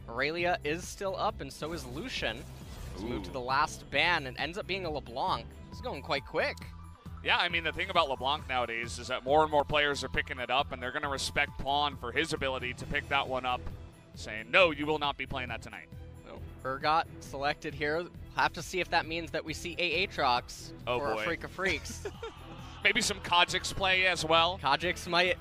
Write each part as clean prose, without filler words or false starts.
Aurelia is still up, and so is Lucian. He's moved to the last ban and ends up being a LeBlanc. It's going quite quick. Yeah, I mean, the thing about LeBlanc nowadays is that more and more players are picking it up, and they're going to respect Pawn for his ability to pick that one up, saying, no, you will not be playing that tonight. So, Urgot selected here. Have to see if that means that we see Aatrox for Afreeca Freecs. Maybe some Kha'Zix play as well. Kha'Zix might.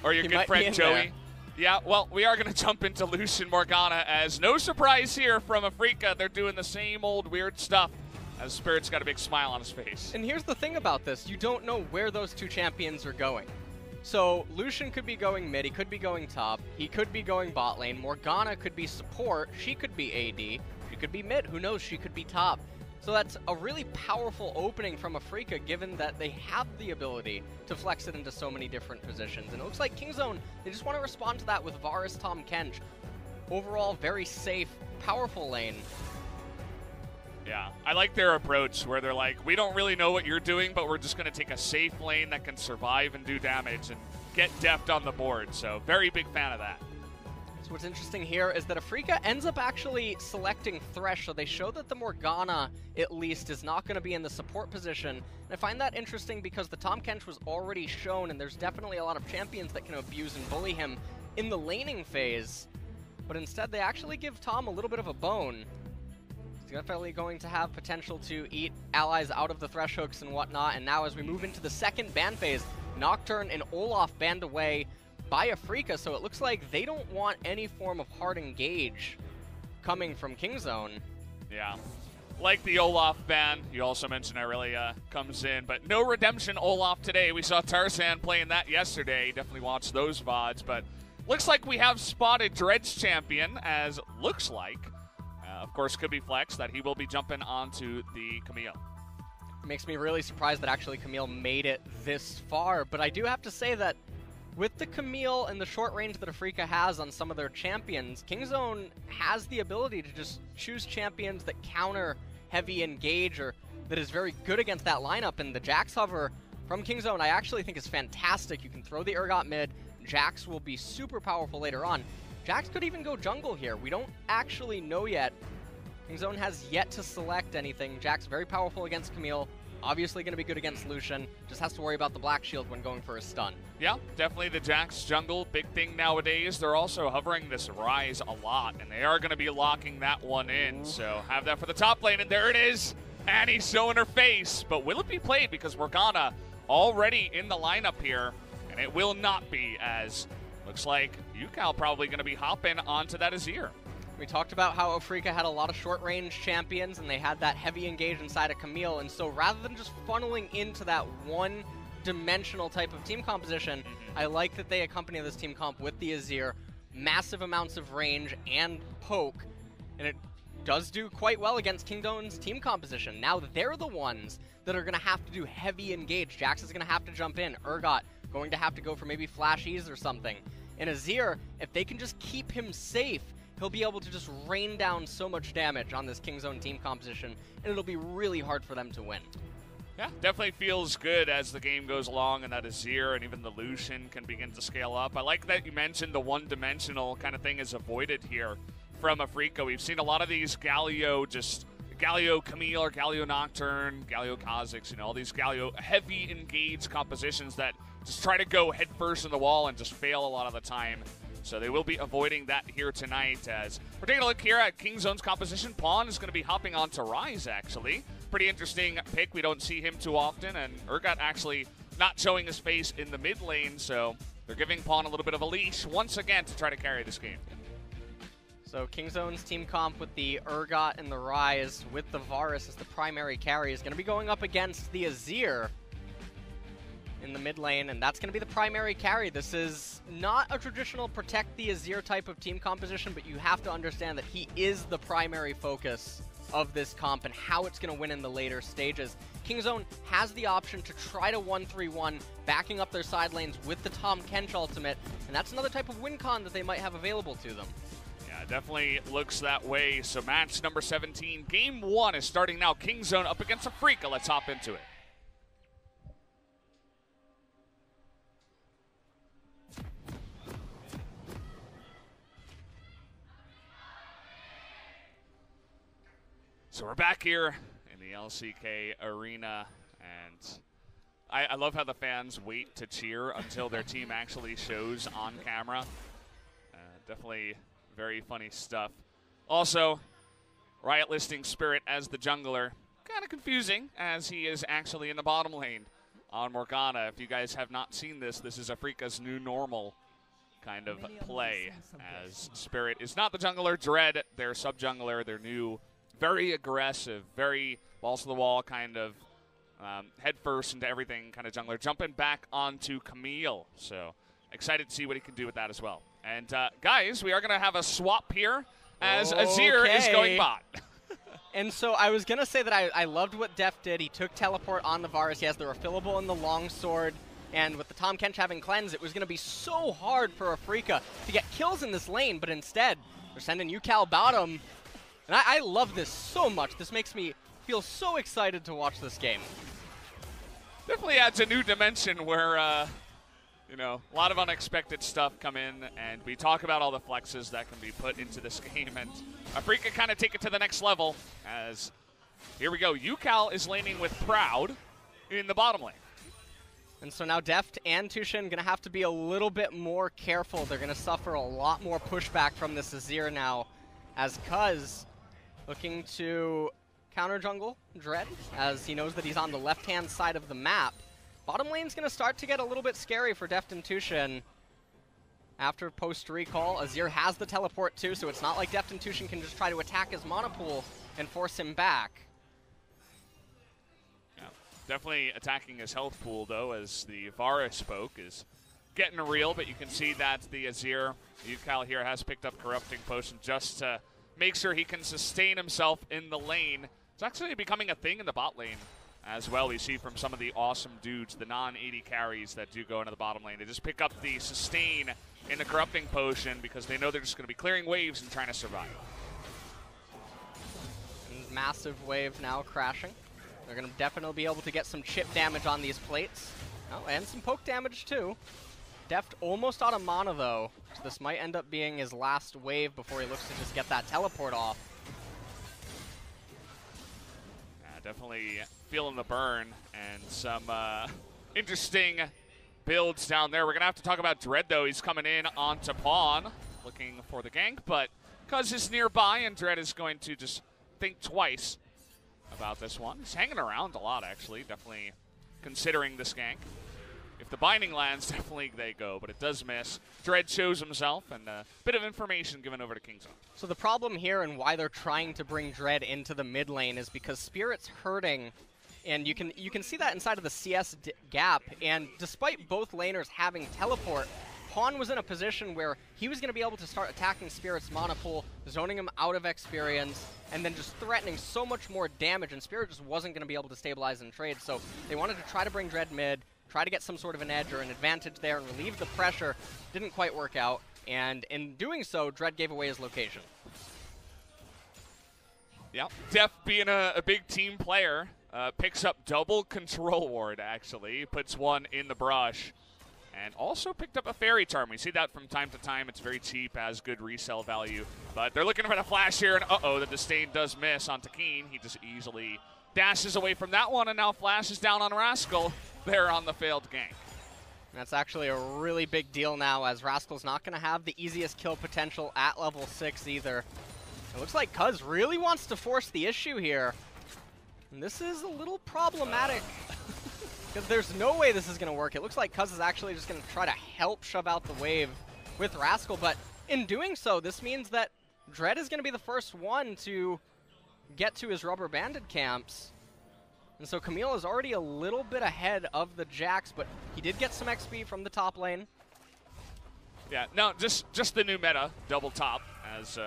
Or your good friend Joey. There. Yeah, well, we are going to jump into Lucian Morgana, as no surprise here from Afreeca. They're doing the same old weird stuff, as Spirit's got a big smile on his face. And here's the thing about this. You don't know where those two champions are going. So Lucian could be going mid, he could be going top, he could be going bot lane, Morgana could be support, she could be AD, she could be mid, who knows, she could be top. So that's a really powerful opening from Afreeca, given that they have the ability to flex it into so many different positions. And it looks like Kingzone, they just want to respond to that with Varus, Tahm Kench. Overall, very safe, powerful lane. Yeah, I like their approach where they're like, we don't really know what you're doing, but we're just going to take a safe lane that can survive and do damage and get deft on the board. So very big fan of that. So what's interesting here is that Afreeca ends up actually selecting Thresh, so they show that the Morgana, at least, is not going to be in the support position. And I find that interesting because the Tahm Kench was already shown, and there's definitely a lot of champions that can abuse and bully him in the laning phase. But instead, they actually give Tahm a little bit of a bone. He's definitely going to have potential to eat allies out of the Thresh hooks and whatnot. And now as we move into the second ban phase, Nocturne and Olaf banned away by Afreeca, so it looks like they don't want any form of hard engage coming from Kingzone. Yeah. Like the Olaf ban, you also mentioned Aurelia comes in, but no redemption Olaf today. We saw Tarzan playing that yesterday. Definitely watched those VODs, but looks like we have spotted Dredge champion, as looks like. Of course, could be Flex, that he will be jumping onto the Camille. Makes me really surprised that actually Camille made it this far, but I do have to say that with the Camille and the short range that Afreeca has on some of their champions, Kingzone has the ability to just choose champions that counter heavy engage or that is very good against that lineup, and the Jax hover from Kingzone I actually think is fantastic. You can throw the Urgot mid, Jax will be super powerful later on. Jax could even go jungle here. We don't actually know yet. Kingzone has yet to select anything. Jax very powerful against Camille. Obviously going to be good against Lucian. Just has to worry about the Black Shield when going for a stun. Yeah, definitely the Jax jungle. Big thing nowadays. They're also hovering this Rise a lot, and they are going to be locking that one in. So have that for the top lane, and there it is. Annie's showing her face. But will it be played? Because Morgana already in the lineup here, and it will not be, as looks like Yukal probably going to be hopping onto that Azir. We talked about how Afreeca had a lot of short-range champions, and they had that heavy engage inside of Camille, and so rather than just funneling into that one-dimensional type of team composition, I like that they accompany this team comp with the Azir, massive amounts of range and poke, and it does do quite well against Kingzone's team composition. Now they're the ones that are going to have to do heavy engage. Jax is going to have to jump in. Urgot going to have to go for maybe flashies or something. And Azir, if they can just keep him safe, he'll be able to just rain down so much damage on this Kingzone team composition, and it'll be really hard for them to win. Yeah, definitely feels good as the game goes along, and that Azir and even the Lucian can begin to scale up. I like that you mentioned the one-dimensional kind of thing is avoided here from Afreeca. We've seen a lot of these Galio Camille or Galio Nocturne, Galio Kha'Zix, all these Galio heavy engaged compositions that just try to go head first in the wall and just fail a lot of the time. So they will be avoiding that here tonight. As we're taking a look here at Kingzone's composition, Pawn is going to be hopping on to Rise, actually. Pretty interesting pick. We don't see him too often, and Urgot actually not showing his face in the mid lane, so they're giving Pawn a little bit of a leash once again to try to carry this game. So Kingzone's team comp with the Urgot and the Rise with the Varus as the primary carry is going to be going up against the Azir in the mid lane, and that's going to be the primary carry. This is not a traditional protect the Azir type of team composition, but you have to understand that he is the primary focus of this comp and how it's going to win in the later stages. Kingzone has the option to try to 1-3-1, backing up their side lanes with the Tahm Kench ultimate, and that's another type of win con that they might have available to them. Yeah, definitely looks that way. So match number 17, game 1 is starting now. Kingzone up against Afreeca. Let's hop into it. So we're back here in the LCK arena, and I love how the fans wait to cheer until their team actually shows on camera. Definitely very funny stuff. Also, Riot listing Spirit as the jungler. Kind of confusing, as he is actually in the bottom lane on Morgana. If you guys have not seen this, this is Afreeca's new normal kind of play, as Spirit is not the jungler. Dread, their sub-jungler, their new, very aggressive, very balls-to-the-wall kind of head first into everything kind of jungler, jumping back onto Camille. So excited to see what he can do with that as well. And guys, we are going to have a swap here as Azir is going bot. And so I was going to say that I loved what Deft did. He took teleport on the Varus. He has the refillable and the longsword. And with the Tahm Kench having cleanse, it was going to be so hard for Afreeca to get kills in this lane. But instead, they're sending UCal bottom. And I love this so much. This makes me feel so excited to watch this game. Definitely adds a new dimension where, you know, a lot of unexpected stuff come in, and we talk about all the flexes that can be put into this game, and Afreeca kind of take it to the next level, as here we go. UCal is laning with Proud in the bottom lane. And so now Deft and Tushin going to have to be a little bit more careful. They're going to suffer a lot more pushback from this Azir now, as Cuz looking to counter jungle Dread, as he knows that he's on the left-hand side of the map. Bottom lane's going to start to get a little bit scary for Deft and Tushin. After post-recall, Azir has the teleport too, so it's not like Deft and Tushin can just try to attack his mana pool and force him back. Yeah, definitely attacking his health pool, though, as the Varus spoke is getting real, but you can see that the Azir, UCal here, has picked up Corrupting Potion just to make sure he can sustain himself in the lane. It's actually becoming a thing in the bot lane as well. We see from some of the awesome dudes, the non-AD carries that do go into the bottom lane. They just pick up the sustain in the Corrupting Potion because they know they're just going to be clearing waves and trying to survive. And massive wave now crashing. They're going to definitely be able to get some chip damage on these plates. Oh, and some poke damage too. Deft almost out of mana though, so this might end up being his last wave before he looks to just get that teleport off. Definitely feeling the burn, and some interesting builds down there. We're going to have to talk about Dread, though. He's coming in onto Pawn, looking for the gank, but Cuz is nearby, and Dread is going to just think twice about this one. He's hanging around a lot, actually, definitely considering this gank. If the binding lands, definitely they go, but it does miss. Dread shows himself, and a bit of information given over to Kingzone. So the problem here and why they're trying to bring Dread into the mid lane is because Spirit's hurting, and you can see that inside of the CS gap, and despite both laners having teleport, Pawn was in a position where he was going to be able to start attacking Spirit's mana pool, zoning him out of experience, and then just threatening so much more damage, and Spirit just wasn't going to be able to stabilize and trade, so they wanted to try to bring Dread mid, try to get some sort of an edge or an advantage there and relieve the pressure. Didn't quite work out, and in doing so, Dread gave away his location. Yeah, Def being a big team player, picks up double control ward, actually. Puts one in the brush, and also picked up a fairy charm. We see that from time to time. It's very cheap, has good resale value. But they're looking for the flash here, and uh-oh, the disdain does miss onto Keen. He just easily dashes away from that one, and now flashes down on Rascal there on the failed gank. That's actually a really big deal now, as Rascal's not going to have the easiest kill potential at level 6 either. It looks like Cuz really wants to force the issue here. And this is a little problematic, because there's no way this is going to work. It looks like Cuz is actually just going to try to help shove out the wave with Rascal, but in doing so, this means that Dread is going to be the first one to get to his rubber banded camps. And so Camille is already a little bit ahead of the Jax, but he did get some XP from the top lane. Yeah, no, just the new meta, double top, as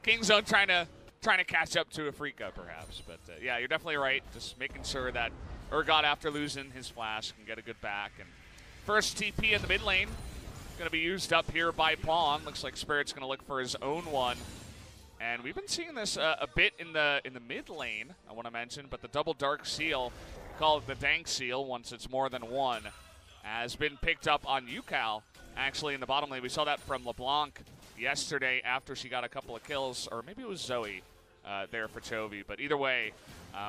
Kingzone trying to catch up to Afreeca, perhaps. But yeah, you're definitely right. Just making sure that Urgot, after losing his flash, can get a good back. And first TP in the mid lane going to be used up here by Pawn. Looks like Spirit's going to look for his own one. And we've been seeing this a bit in the mid lane, I want to mention, but the double dark seal, called the dank seal once it's more than one, has been picked up on UCal, actually, in the bottom lane. We saw that from LeBlanc yesterday after she got a couple of kills, or maybe it was Zoe. there for Chovy. But either way,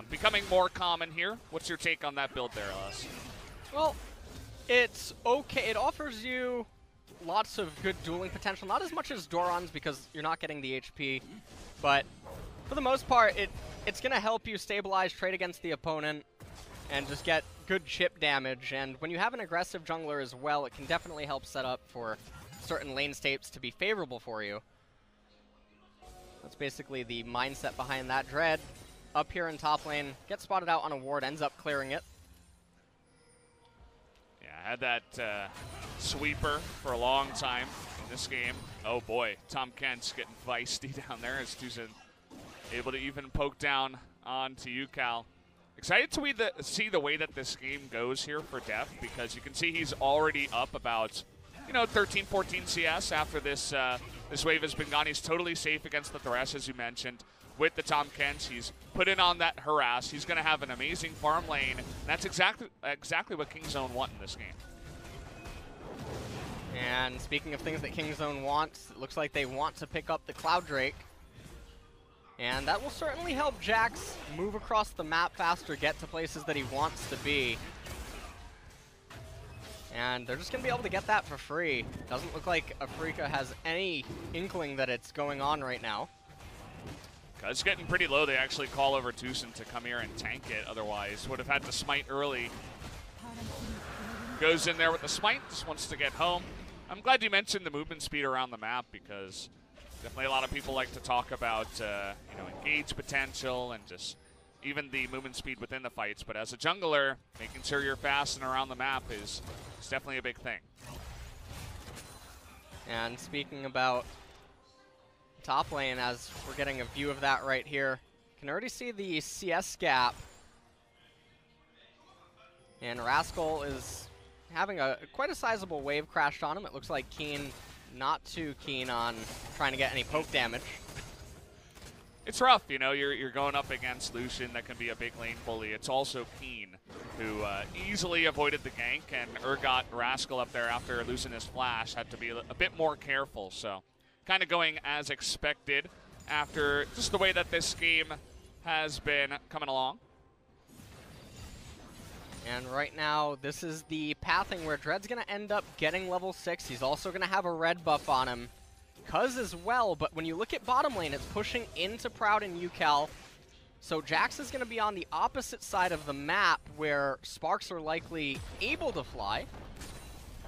becoming more common here. What's your take on that build there, LS? Well, it's okay. It offers you lots of good dueling potential. Not as much as Doran's because you're not getting the HP. But for the most part, it's going to help you stabilize, trade against the opponent, and just get good chip damage. And when you have an aggressive jungler as well, it can definitely help set up for certain lane states to be favorable for you. That's basically the mindset behind that. Dread up here in top lane, gets spotted out on a ward, ends up clearing it. Yeah, I had that sweeper for a long time in this game. Oh boy, Tom Kent's getting feisty down there as Tucson able to even poke down onto UCal. Excited to see the way that this game goes here for Def, because you can see he's already up about, 13, 14 CS after this this wave has been gone. He's totally safe against the Thresh, as you mentioned. With the Tom Kents, he's put in on that harass. He's going to have an amazing farm lane. And that's exactly what Kingzone want in this game. And speaking of things that Kingzone wants, it looks like they want to pick up the Cloud Drake. And that will certainly help Jax move across the map faster, get to places that he wants to be. And they're just going to be able to get that for free. Doesn't look like Afreeca has any inkling that it's going on right now. It's getting pretty low. They actually call over Tucson to come here and tank it. Otherwise, would have had to smite early. Goes in there with the smite, just wants to get home. I'm glad you mentioned the movement speed around the map, because definitely a lot of people like to talk about engage potential and just even the movement speed within the fights. But as a jungler, making sure you're fast and around the map is definitely a big thing. And speaking about top lane, as we're getting a view of that right here, you can already see the CS gap. And Rascal is having quite a sizable wave crashed on him. It looks like Keen not too keen on trying to get any poke damage. It's rough, you're going up against Lucian that can be a big lane bully. It's also Keen, who easily avoided the gank, and Urgot Rascal up there after losing his flash had to be a bit more careful. So kind of going as expected after just the way that this game has been coming along. And right now, this is the pathing where Dread's going to end up getting level 6. He's also going to have a red buff on him. Cuz as well, but when you look at bottom lane, it's pushing into Proud and UCal. So Jax is going to be on the opposite side of the map where Sparks are likely able to fly.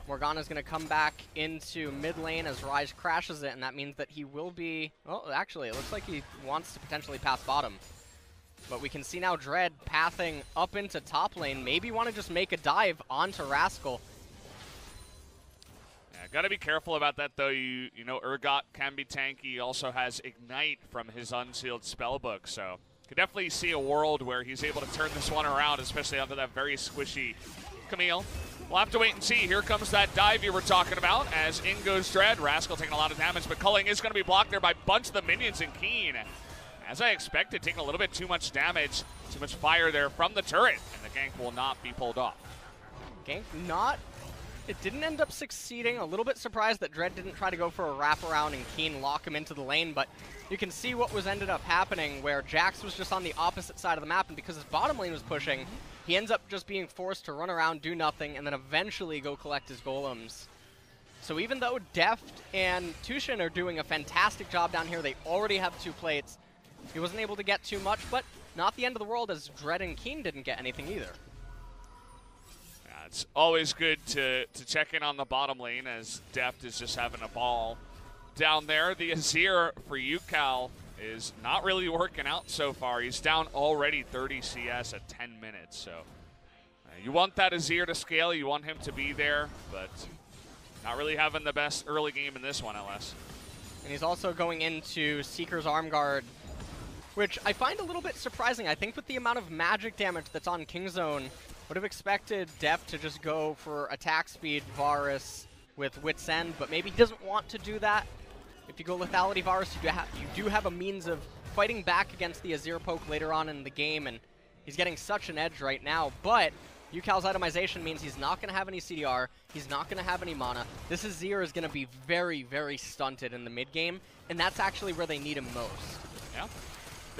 Morgana's going to come back into mid lane as Ryze crashes it, and that means that he will be... Well, actually, it looks like he wants to potentially path bottom. But we can see now Dread pathing up into top lane. Maybe want to just make a dive onto Rascal. Yeah, got to be careful about that, though. You know, Urgot can be tanky. He also has Ignite from his Unsealed Spellbook, so could definitely see a world where he's able to turn this one around, especially after that very squishy Camille. We'll have to wait and see. Here comes that dive you were talking about as in goes Dread. Rascal taking a lot of damage, but Culling is going to be blocked there by a bunch of the minions and Keen. As I expected, taking a little bit too much damage, too much fire there from the turret, and the gank will not be pulled off. Gank not... It didn't end up succeeding. A little bit surprised that Dread didn't try to go for a wraparound and Keen lock him into the lane, but you can see what was ended up happening where Jax was just on the opposite side of the map, and because his bottom lane was pushing, he ends up just being forced to run around, do nothing, and then eventually go collect his golems. So even though Deft and Tushin are doing a fantastic job down here, they already have 2 plates. He wasn't able to get too much, but not the end of the world as Dread and Keen didn't get anything either. Yeah, it's always good to check in on the bottom lane as Deft is just having a ball down there. The Azir for UCal is not really working out so far. He's down already 30 CS at 10 minutes, so you want that Azir to scale, you want him to be there, but not really having the best early game in this one, LS. And he's also going into Seeker's Arm Guard, which I find a little bit surprising. I think with the amount of magic damage that's on Kingzone, would have expected Deft to just go for attack speed Varus with Wit's End, but maybe he doesn't want to do that. If you go Lethality Varus, you do have a means of fighting back against the Azir poke later on in the game, and he's getting such an edge right now, but UCal's itemization means he's not going to have any CDR, he's not going to have any mana. This Azir is going to be very, very stunted in the mid game, and that's actually where they need him most. Yeah.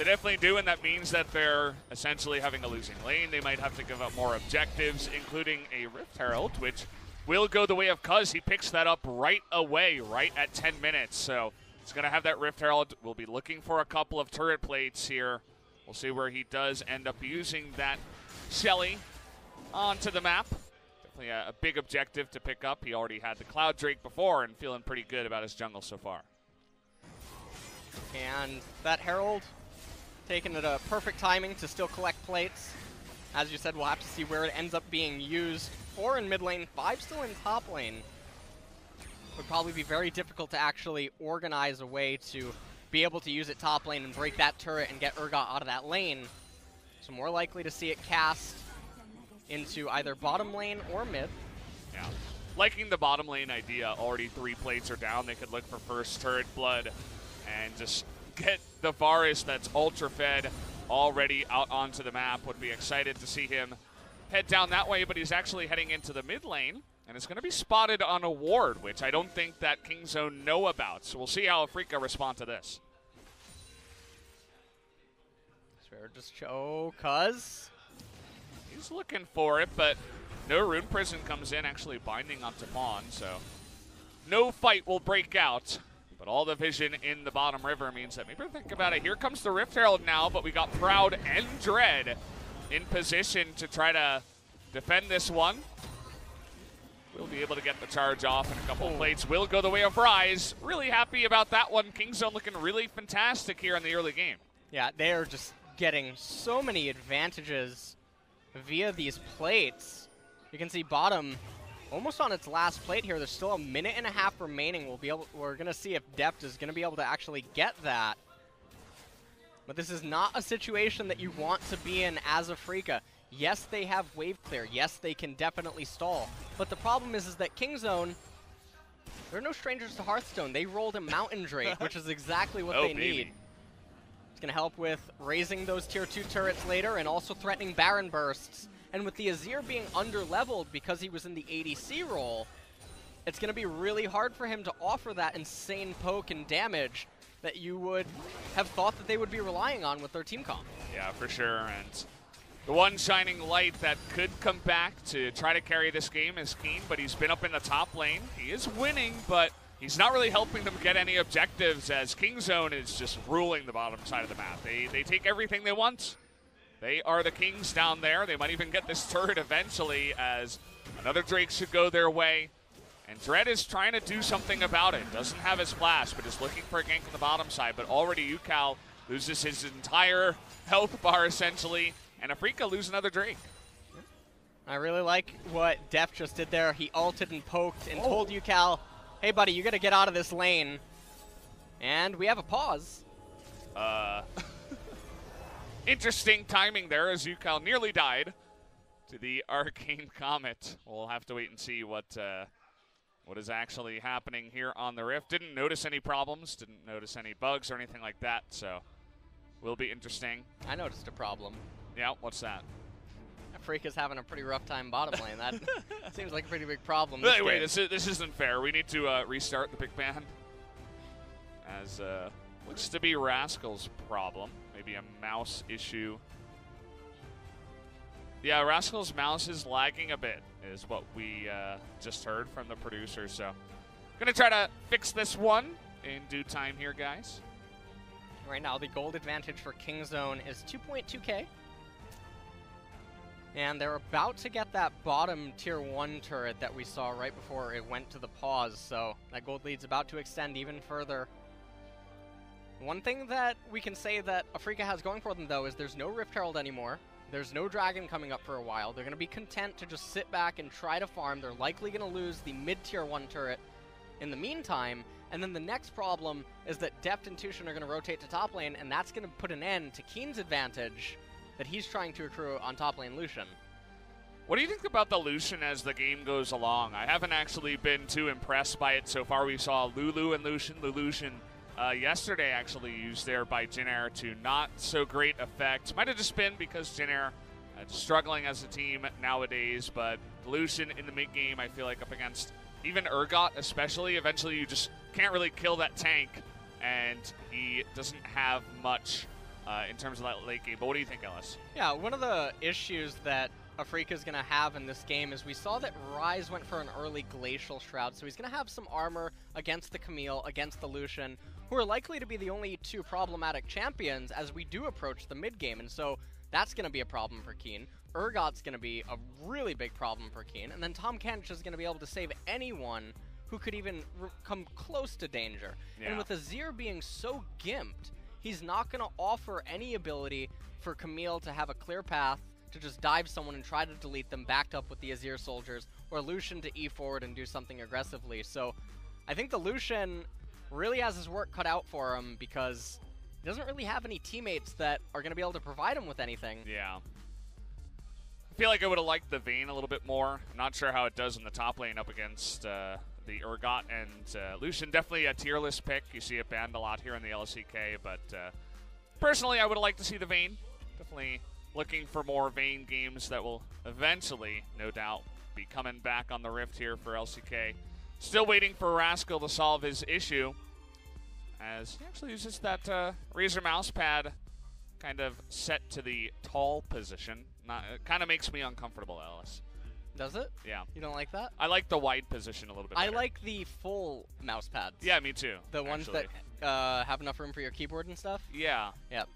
They definitely do, and that means that they're essentially having a losing lane. They might have to give up more objectives, including a Rift Herald, which will go the way of Cuz. He picks that up right away, right at 10 minutes. So he's going to have that Rift Herald. We'll be looking for a couple of turret plates here. We'll see where he does end up using that Shelly onto the map. Definitely a big objective to pick up. He already had the Cloud Drake before and feeling pretty good about his jungle so far. And that Herald taking it a perfect timing to still collect plates. As you said, we'll have to see where it ends up being used. 4 in mid lane, 5 still in top lane. Would probably be very difficult to actually organize a way to be able to use it top lane and break that turret and get Urgot out of that lane. So more likely to see it cast into either bottom lane or mid. Yeah. Liking the bottom lane idea. Already 3 plates are down. They could look for first turret blood and just get the Varus that's ultra fed already out onto the map. Would be excited to see him head down that way, but he's actually heading into the mid lane, and it's going to be spotted on a ward, which I don't think that Kingzone know about. So we'll see how Afreeca respond to this. Sure, just show Cuz. He's looking for it, but no Rune Prison comes in, actually binding onto Pawn, so no fight will break out. But all the vision in the bottom river means that maybe think about it. Here comes the Rift Herald now, but we got Proud and Dread in position to try to defend this one. We'll be able to get the charge off, and a couple of plates will go the way of Rise. Really happy about that one. Kingzone looking really fantastic here in the early game. Yeah, they're just getting so many advantages via these plates. You can see bottom almost on its last plate here. There's still a minute and a half remaining. We're gonna see if Deft is gonna be able to actually get that. But this is not a situation that you want to be in as Afreeca. Yes, they have wave clear. Yes, they can definitely stall. But the problem is that Kingzone, they're no strangers to Hearthstone. They rolled a Mountain Drake, which is exactly what they need. It's gonna help with raising those tier 2 turrets later and also threatening Baron bursts. And with the Azir being under-leveled because he was in the ADC role, it's going to be really hard for him to offer that insane poke and damage that you would have thought that they would be relying on with their team comp. Yeah, for sure. And the one shining light that could come back to try to carry this game is Keen, but he's been up in the top lane. He is winning, but he's not really helping them get any objectives as Kingzone is just ruling the bottom side of the map. They take everything they want. They are the kings down there. They might even get this turret eventually as another Drake should go their way. And Dread is trying to do something about it. Doesn't have his flash, but is looking for a gank on the bottom side. But already Yukal loses his entire health bar essentially. And Afreeca lose another Drake. I really like what Def just did there. He ulted and poked and told Yukal, hey buddy, you gotta get out of this lane. And we have a pause. Interesting timing there as Yukal nearly died to the Arcane Comet. We'll have to wait and see what is actually happening here on the Rift. Didn't notice any problems, didn't notice any bugs or anything like that, so will be interesting. I noticed a problem. Yeah, what's that? Afreeca's having a pretty rough time bottom lane. That seems like a pretty big problem. Anyway, this isn't fair. We need to restart the big ban. As looks to be Rascal's problem. Maybe a mouse issue. Yeah, Rascal's mouse is lagging a bit, is what we just heard from the producer. So, gonna try to fix this one in due time here, guys. Right now, the gold advantage for Kingzone is 2.2k. And they're about to get that bottom tier 1 turret that we saw right before it went to the pause. So, that gold lead's about to extend even further. One thing that we can say that Afreeca has going for them, though, is there's no Rift Herald anymore. There's no Dragon coming up for a while. They're going to be content to just sit back and try to farm. They're likely going to lose the mid-tier 1 turret in the meantime. And then the next problem is that Deft and Tushin are going to rotate to top lane, and that's going to put an end to Keen's advantage that he's trying to accrue on top lane Lucian. What do you think about the Lucian as the game goes along? I haven't actually been too impressed by it so far. We saw Lulu and Lucian. The Lucian yesterday actually used there by Jinair to not so great effect. Might have just been because Jinair struggling as a team nowadays, but Lucian in the mid game, I feel like up against even Urgot especially, eventually you just can't really kill that tank, and he doesn't have much in terms of that late game. But what do you think, Ellis? Yeah, one of the issues that Afreeca is going to have in this game is we saw that Ryze went for an early Glacial Shroud, so he's going to have some armor against the Camille, against the Lucian, who are likely to be the only two problematic champions as we do approach the mid game, and so that's going to be a problem for Keen. Urgot's going to be a really big problem for Keen, and then Tahm Kench is going to be able to save anyone who could even come close to danger. Yeah. And with Azir being so gimped, he's not going to offer any ability for Camille to have a clear path to just dive someone and try to delete them backed up with the Azir soldiers, or Lucian to E forward and do something aggressively. So I think the Lucian really has his work cut out for him because he doesn't really have any teammates that are going to be able to provide him with anything. Yeah. I feel like I would have liked the Vayne a little bit more. I'm not sure how it does in the top lane up against the Urgot and Lucian. Definitely a tier list pick. You see it banned a lot here in the LCK, but personally I would have liked to see the Vayne. Definitely looking for more Vayne games that will eventually, no doubt, be coming back on the Rift here for LCK. Still waiting for Rascal to solve his issue, as he actually uses that Razer mousepad kind of set to the tall position. It kind of makes me uncomfortable, Ellis. Does it? Yeah. You don't like that? I like the wide position a little bit better. I like the full mouse pads. Yeah, me too. The ones that have enough room for your keyboard and stuff? Yeah. Yep.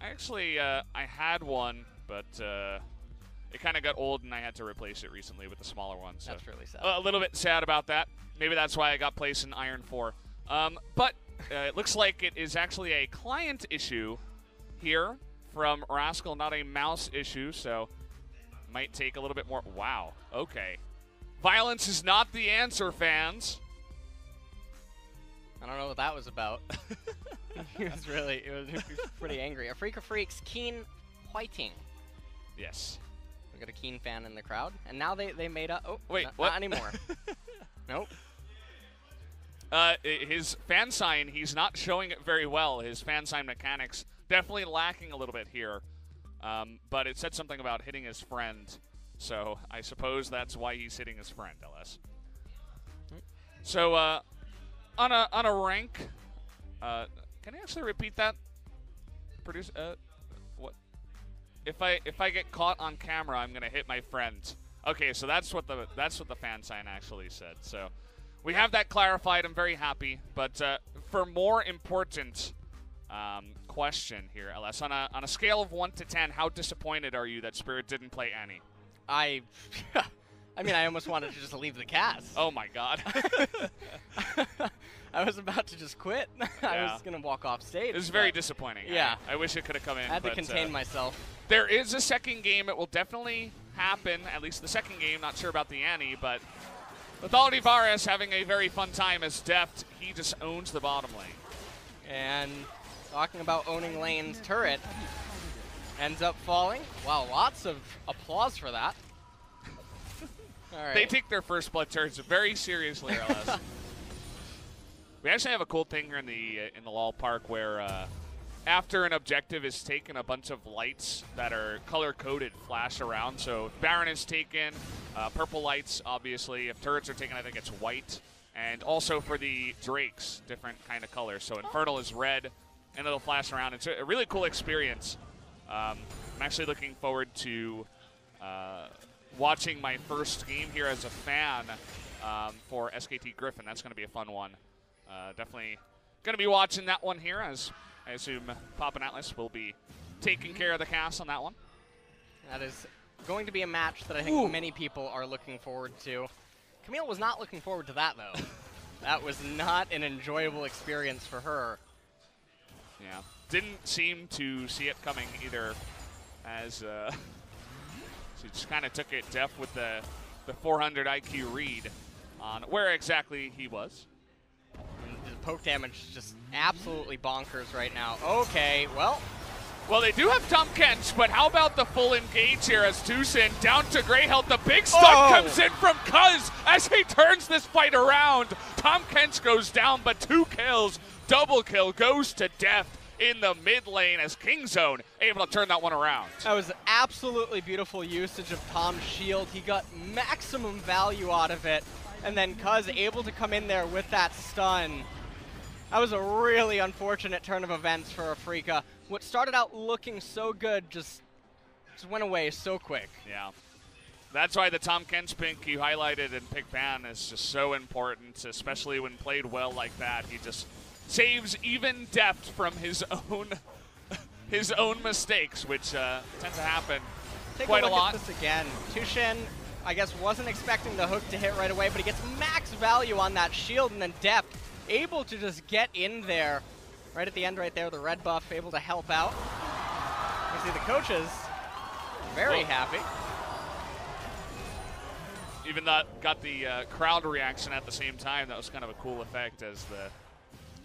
Actually, I had one, but it kind of got old and I had to replace it recently with the smaller one. So that's really sad. A little bit sad about that. Maybe that's why I got placed in Iron 4. But it looks like it is actually a client issue here from Rascal, not a mouse issue, so might take a little bit more. Wow, okay. Violence is not the answer, fans. I don't know what that was about. He was pretty angry. Afreeca Freecs, Keen Whiting. Yes. We got a Keen fan in the crowd, and now they made up. Oh, wait, what? Not anymore. Nope. His fan sign, he's not showing it very well. His fan sign mechanics definitely lacking a little bit here. But it said something about hitting his friend, so I suppose that's why he's hitting his friend, LS. So on a rank, can I actually repeat that? Produce what? If I get caught on camera, I'm gonna hit my friend. Okay, so that's what the fan sign actually said. So we have that clarified. I'm very happy. But for more important question here, LS, on a scale of 1 to 10, how disappointed are you that Spirit didn't play Annie? I mean, I almost wanted to just leave the cast. Oh my god. I was about to just quit. Yeah. I was going to walk off stage. It was very disappointing. Yeah. I wish it could have come in. I had to contain myself. There is a second game. It will definitely happen, at least the second game. Not sure about the Annie, but with Olivares having a very fun time as Deft, he just owns the bottom lane. And talking about owning lanes, Turret ends up falling. Wow, lots of applause for that. All right. They take their first blood turrets very seriously, LS. We actually have a cool thing here in the LoL park where after an objective is taken, a bunch of lights that are color-coded flash around. So if Baron is taken, purple lights, obviously. If turrets are taken, I think it's white. And also for the Drakes, different kind of colors. So Infernal is red, and it'll flash around. It's a really cool experience. I'm actually looking forward to watching my first game here as a fan for SKT Griffin. That's going to be a fun one. Definitely going to be watching that one here, as I assume Pop and Atlas will be taking care of the cast on that one. That is going to be a match that I think many people are looking forward to. Camille was not looking forward to that, though. That was not an enjoyable experience for her. Yeah. Didn't seem to see it coming either, as she just kind of took it Def with the 400 IQ read on where exactly he was. And the poke damage is just absolutely bonkers right now. Okay, well, they do have Tahm Kench, but how about the full engage here as Tucson down to Grey Health. The big stun comes in from Cuz as he turns this fight around. Tahm Kench goes down, but 2 kills. Double kill goes to Deft in the mid lane as Kingzone able to turn that one around. That was absolutely beautiful usage of Tom's shield. He got maximum value out of it. And then Cuz able to come in there with that stun. That was a really unfortunate turn of events for Afreeca. What started out looking so good just went away so quick. Yeah. That's why the Tom Kent's pick you highlighted in Pick Ban is just so important, especially when played well like that. He just saves even depth from his own mistakes, which tend to happen quite a lot. Take a look at this again. Tushin, I guess, wasn't expecting the hook to hit right away, but he gets max value on that shield, and then Deft able to just get in there right at the end right there, the red buff able to help out. You see the coaches very happy. Even that got the crowd reaction at the same time. That was kind of a cool effect as the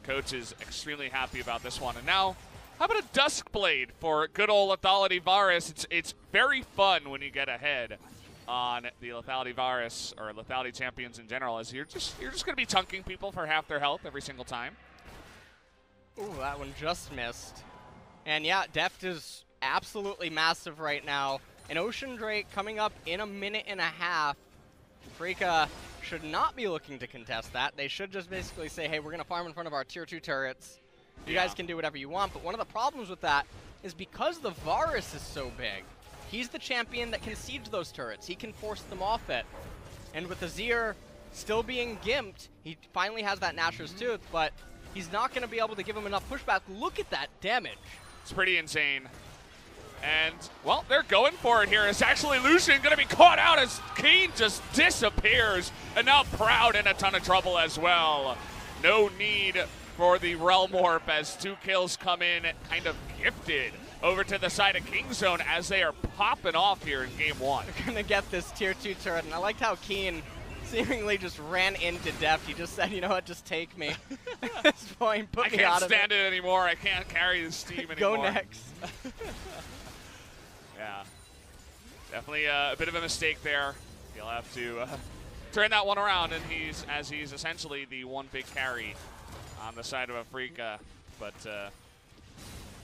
coach is extremely happy about this one. And now, how about a Duskblade for good old Lethality Varus? It's very fun when you get ahead on the Lethality Varus or Lethality champions in general, as you're just going to be chunking people for half their health every single time. Ooh, that one just missed. And yeah, Deft is absolutely massive right now. An Ocean Drake coming up in a minute and a half. Afreeca should not be looking to contest that. They should just basically say, hey, we're going to farm in front of our tier 2 turrets. You guys can do whatever you want. But one of the problems with that is because the Varus is so big, he's the champion that can siege those turrets. He can force them off it. And with Azir still being gimped, he finally has that Nashor's Tooth, but he's not going to be able to give him enough pushback. Look at that damage. It's pretty insane. And, well, they're going for it here. It's actually Lucian going to be caught out as Keen just disappears. And now Proud in a ton of trouble as well. No need for the Realm Warp as 2 kills come in kind of gifted over to the side of Kingzone as they are popping off here in game 1. They're going to get this tier 2 turret, and I liked how Keen seemingly just ran into Deft. He just said, you know what, just take me. At this point, put me out of it. I can't stand it anymore. I can't carry this team anymore. Go next. Yeah, definitely a bit of a mistake there. He'll have to turn that one around, and he's essentially the one big carry on the side of Afreeca. But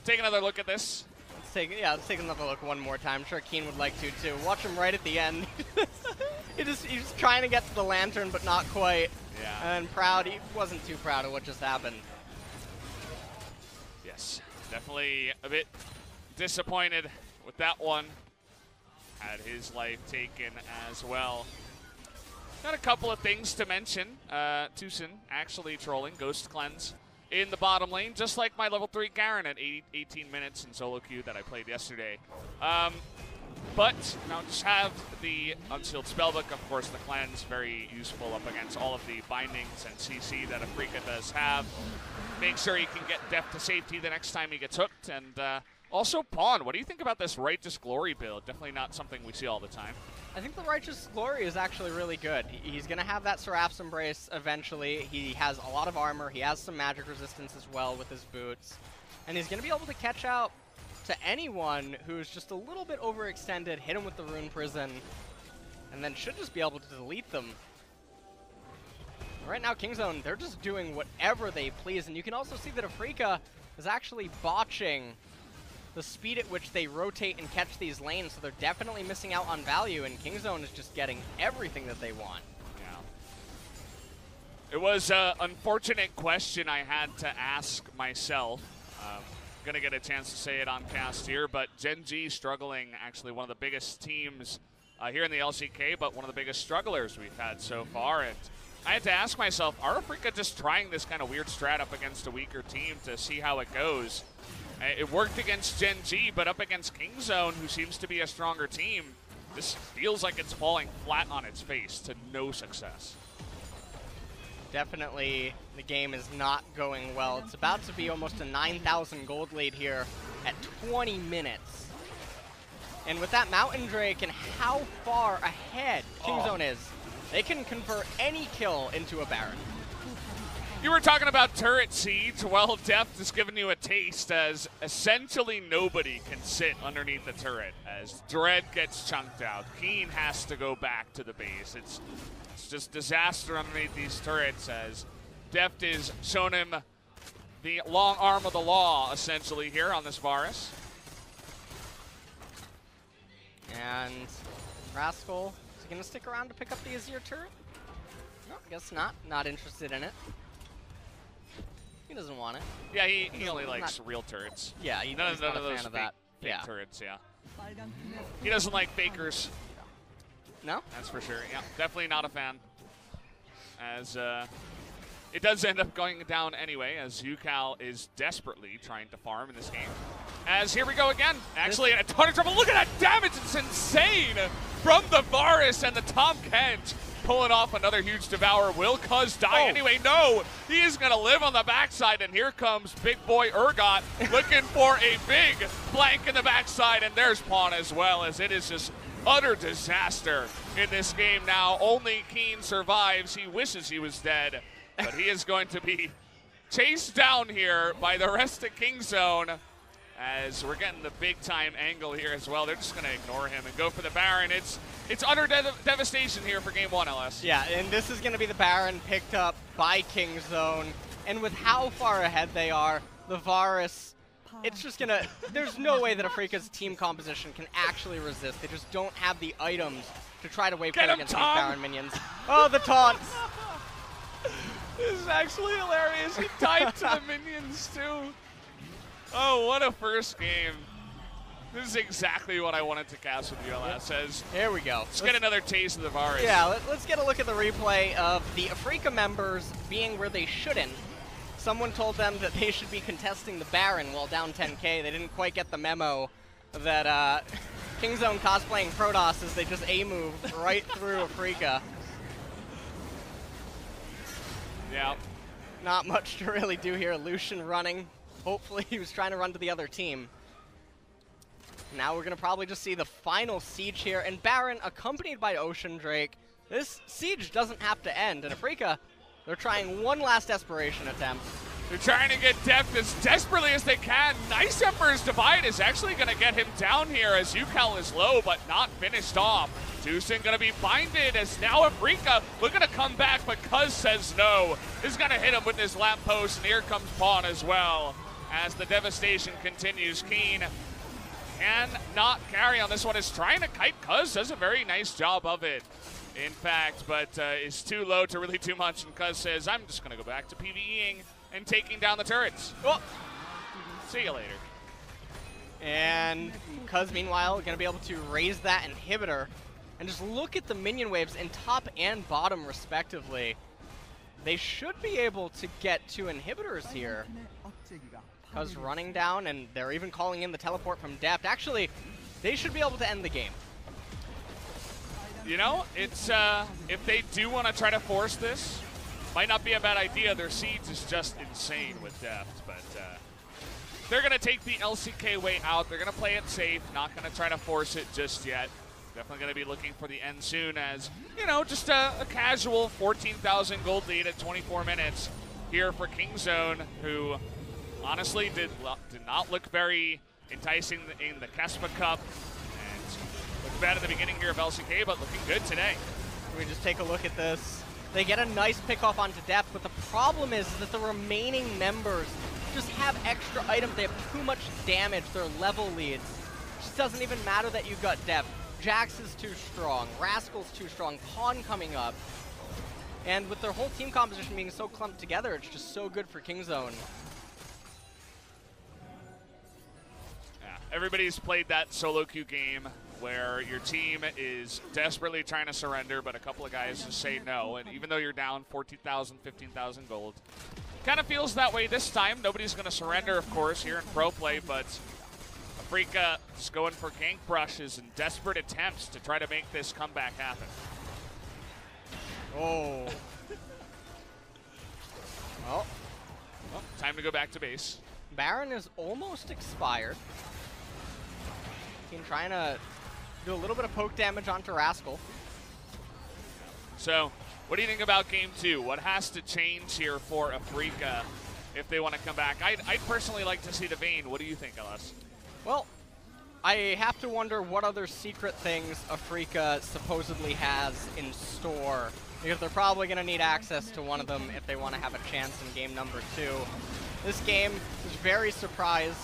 take another look at this. Let's take another look one more time. I'm sure Keen would like to too. Watch him right at the end. He's just trying to get to the lantern, but not quite. Yeah. And Proud, he wasn't too proud of what just happened. Yes, definitely a bit disappointed with that one. Had his life taken as well. Got a couple of things to mention. Tucson actually trolling Ghost Cleanse in the bottom lane, just like my level 3 Garen at 18 minutes in solo queue that I played yesterday. But now just have the Unsealed Spellbook, of course, the Cleanse, very useful up against all of the bindings and CC that Afreeca does have. Make sure he can get Deft to safety the next time he gets hooked, and also Pawn. What do you think about this Righteous Glory build? Definitely not something we see all the time. I think the Righteous Glory is actually really good. He's going to have that Seraph's Embrace eventually. He has a lot of armor. He has some magic resistance as well with his boots. And he's going to be able to catch out to anyone who's just a little bit overextended, hit him with the Rune Prison, and then should just be able to delete them. Right now, Kingzone, they're just doing whatever they please. And you can also see that Afreeca is actually botching the speed at which they rotate and catch these lanes, so they're definitely missing out on value, and Kingzone is just getting everything that they want. Yeah. It was an unfortunate question I had to ask myself. Gonna get a chance to say it on cast here, but Gen G struggling, actually one of the biggest teams here in the LCK, but one of the biggest strugglers we've had so far. And I had to ask myself, are Afreeca just trying this kind of weird strat up against a weaker team to see how it goes? It worked against Gen G, but up against Kingzone, who seems to be a stronger team, this feels like it's falling flat on its face to no success. Definitely, the game is not going well. It's about to be almost a 9,000 gold lead here at 20 minutes. And with that Mountain Drake and how far ahead Kingzone is, they can convert any kill into a Baron. You were talking about turret siege. Well, Deft has given you a taste, as essentially nobody can sit underneath the turret as Dread gets chunked out. Keen has to go back to the base. It's just disaster underneath these turrets as Deft is showing him the long arm of the law, essentially, here on this Varus. And Rascal, is he going to stick around to pick up the Azir turret? No, I guess not. Not interested in it. He doesn't want it. Yeah, he only likes real turrets. Yeah, he's not a fan of that. Fake turrets, yeah. He doesn't like fakers. No? That's for sure. Yeah, definitely not a fan. As it does end up going down anyway, as UCal is desperately trying to farm in this game. As here we go again. Actually, a ton of trouble. Look at that damage. It's insane from the Varus and the Tom Kent. Pulling off another huge devour. Will Cuz die anyway? No, he is going to live on the backside, and here comes big boy Urgot looking for a big flank in the backside, and there's Pawn as well, as it is just utter disaster in this game now. Only Keen survives. He wishes he was dead, but he is going to be chased down here by the rest of Kingzone, as we're getting the big-time angle here as well. They're just going to ignore him and go for the Baron. It's utter devastation here for Game 1, LS. Yeah, and this is going to be the Baron picked up by Kingzone. And with how far ahead they are, the Varus, it's just going to... There's no way that Afreeca's team composition can actually resist. They just don't have the items to try to wave play against these Baron minions. Oh, the taunts! This is actually hilarious. He tied to the minions, too. Oh, what a first game. This is exactly what I wanted to cast with you, LS. Says, here we go. Let's get another taste of the Varus. Yeah, let's get a look at the replay of the Afreeca members being where they shouldn't. Someone told them that they should be contesting the Baron while down 10k. They didn't quite get the memo that Kingzone cosplaying Protoss as they just A-move right through Afreeca. Yeah. Not much to really do here. Lucian running. Hopefully he was trying to run to the other team. Now we're going to probably just see the final siege here. And Baron, accompanied by Ocean Drake. This siege doesn't have to end. And Afreeca, they're trying one last desperation attempt. They're trying to get depth as desperately as they can. Nice Emperor's Divide is actually going to get him down here, as UCal is low but not finished off. Tucson going to be binded, as now Afreeca looking to come back, but Cuz says no. Is going to hit him with his lamppost, and here comes Pawn as well. As the devastation continues, Keen can not carry on this one. Is trying to kite Cuz, does a very nice job of it, in fact, but is too low to really do much, and Cuz says, I'm just going to go back to PvEing and taking down the turrets. Oh. See you later. And Cuz, meanwhile, going to be able to raise that inhibitor, and just look at the minion waves in top and bottom, respectively. They should be able to get 2 inhibitors here. Cuz running down, and they're even calling in the teleport from depth. Actually, they should be able to end the game. You know, it's if they do want to try to force this, might not be a bad idea. Their siege is just insane with depth, but they're going to take the LCK way out. They're going to play it safe, not going to try to force it just yet. Definitely going to be looking for the end soon, as, you know, just a casual 14,000 gold lead at 24 minutes here for Kingzone, who honestly did not look very enticing in the Kespa Cup, and looked bad at the beginning here of LCK, but looking good today. We just take a look at this. They get a nice pickoff onto depth, but the problem is that the remaining members just have extra items. They have too much damage. They're level leads. It just doesn't even matter that you've got depth. Jax is too strong. Rascal's too strong. Pawn coming up. And with their whole team composition being so clumped together, it's just so good for Kingzone. Yeah, everybody's played that solo queue game where your team is desperately trying to surrender, but a couple of guys just say no. And even though you're down 14,000, 15,000 gold, kind of feels that way this time. Nobody's going to surrender, of course, here in pro play, but Afreeca is going for gank brushes and desperate attempts to try to make this comeback happen. Oh. Well, time to go back to base. Baron is almost expired. Team trying to do a little bit of poke damage onto Rascal. So, what do you think about Game 2? What has to change here for Afreeca if they want to come back? I'd personally like to see the Vayne. What do you think, LS? Well, I have to wonder what other secret things Afreeca supposedly has in store, because they're probably going to need access to one of them if they want to have a chance in game number 2. This game was very surprised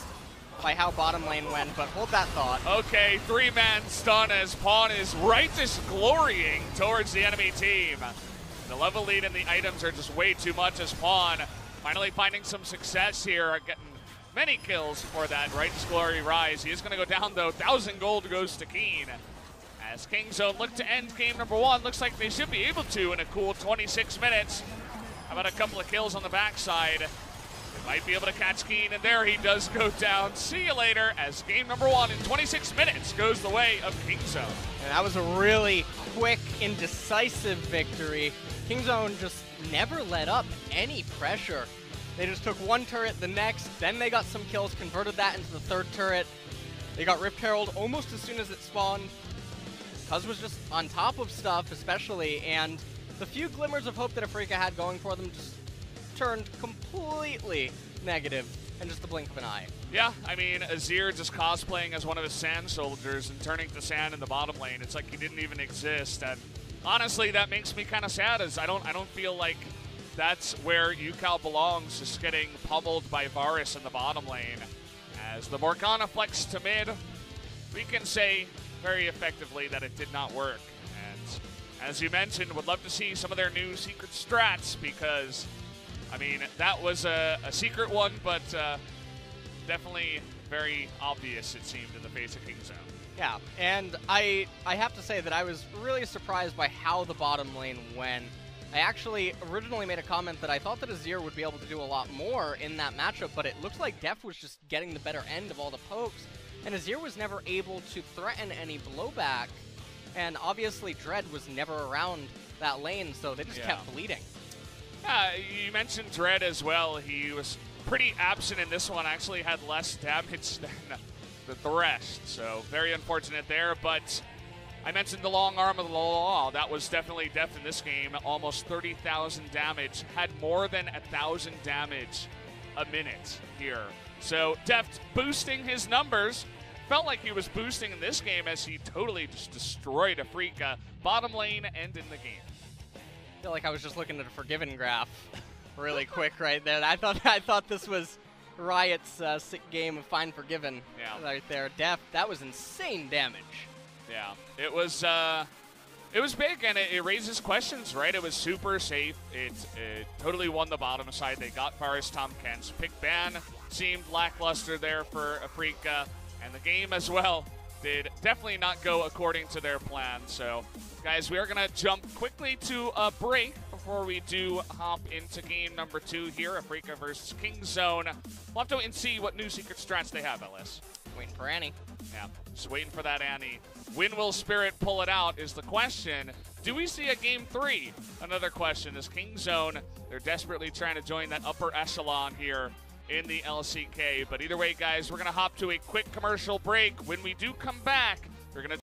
by how bottom lane went, but hold that thought. Okay, 3-man stun as Pawn is righteous glorying towards the enemy team. The level lead and the items are just way too much as Pawn finally finding some success here, getting many kills for that Righteous Glory Rise. He is going to go down, though. 1,000 gold goes to Keen. As Kingzone look to end game number 1, looks like they should be able to in a cool 26 minutes. How about a couple of kills on the backside? They might be able to catch Keen, and there he does go down. See you later, as game number 1 in 26 minutes goes the way of Kingzone. And that was a really quick, indecisive victory. Kingzone just never let up any pressure. They just took one turret, the next, then they got some kills, converted that into the third turret. They got Rift Herald almost as soon as it spawned. Cuz was just on top of stuff, especially, and the few glimmers of hope that Afreeca had going for them just turned completely negative in just the blink of an eye. Yeah, I mean, Azir just cosplaying as one of his sand soldiers and turning to sand in the bottom lane. It's like he didn't even exist, and honestly, that makes me kind of sad, as I don't feel like that's where UCal belongs, just getting pummeled by Varus in the bottom lane. As the Morgana flex to mid, we can say very effectively that it did not work. And as you mentioned, would love to see some of their new secret strats, because, I mean, that was a secret one, but definitely very obvious, it seemed, in the face of Kingzone. Yeah, and I have to say that I was really surprised by how the bottom lane went. I actually originally made a comment that I thought that Azir would be able to do a lot more in that matchup, but it looks like Def was just getting the better end of all the pokes, and Azir was never able to threaten any blowback, and obviously Dread was never around that lane, so they just kept bleeding. Yeah, you mentioned Dread as well. He was pretty absent in this one, actually had less damage than the Thresh, so very unfortunate there, but I mentioned the long arm of the law. That was definitely Deft in this game. Almost 30,000 damage. Had more than 1,000 damage a minute here. So Deft boosting his numbers. Felt like he was boosting in this game as he totally just destroyed Afreeca. Bottom lane and in the game. I feel like I was just looking at a Forgiven graph really quick right there. I thought this was Riot's sick game of Find Forgiven right there. Deft, that was insane damage. Yeah, it was big, and it raises questions, right? It was super safe. It totally won the bottom side. They got Varus Tom Kent's pick ban. Seemed lackluster there for Afreeca, and the game as well did definitely not go according to their plan. So, guys, we are going to jump quickly to a break before we do hop into game number 2 here, Afreeca versus Kingzone. We'll have to wait and see what new secret strats they have, Ellis. Waiting for Annie. Yeah, just waiting for that Annie. When will Spirit pull it out is the question. Do we see a game 3? Another question is Kingzone. They're desperately trying to join that upper echelon here in the LCK. But either way, guys, we're going to hop to a quick commercial break. When we do come back, we're going to